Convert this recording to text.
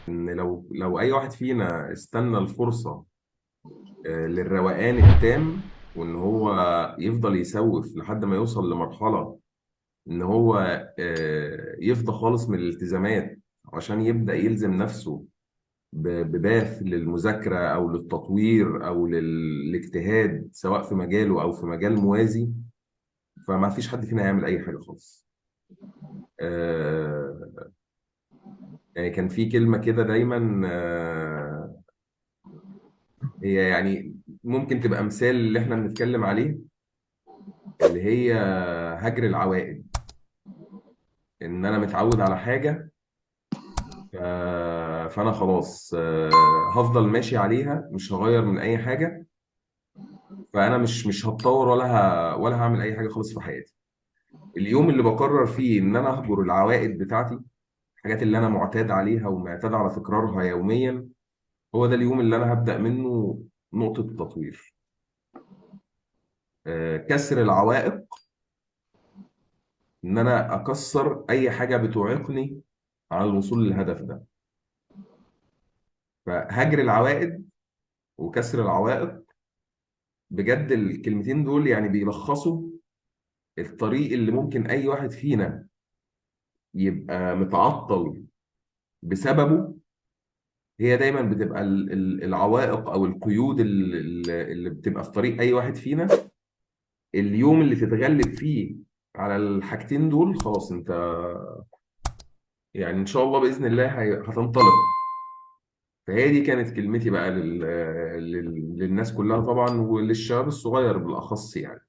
ان لو اي واحد فينا استنى الفرصه للروقان التام، وان هو يفضل يسوف لحد ما يوصل لمرحله ان هو يفضى خالص من الالتزامات عشان يبدا يلزم نفسه بباث للمذاكره او للتطوير او للاجتهاد، سواء في مجاله او في مجال موازي. فما فيش حد فينا يعمل اي حاجه خالص. آه، يعني كان في كلمه كده دايما، هي يعني ممكن تبقى مثال اللي احنا بنتكلم عليه، اللي هي هجر العوائد. ان انا متعود على حاجه، ف- فانا خلاص هفضل ماشي عليها، مش هغير من اي حاجه. فانا مش هتطور ولا هعمل اي حاجه خالص في حياتي. اليوم اللي بقرر فيه ان انا اهجر العوائد بتاعتي، الحاجات اللي انا معتاد عليها ومعتاد على تكرارها يوميا، هو ده اليوم اللي انا هبدا منه نقطه التطوير. كسر العوائق، ان انا اكسر اي حاجه بتعيقني على الوصول للهدف ده. فهجر العوائد وكسر العوائق، بجد الكلمتين دول يعني بيلخصوا الطريق اللي ممكن اي واحد فينا يبقى متعطل بسببه. هي دايما بتبقى العوائق او القيود اللي بتبقى في طريق اي واحد فينا. اليوم اللي تتغلب فيه على الحاجتين دول، خلاص انت يعني ان شاء الله باذن الله هتنطلق. فهي دي كانت كلمتي بقى للناس كلها طبعا، وللشباب الصغير بالاخص يعني.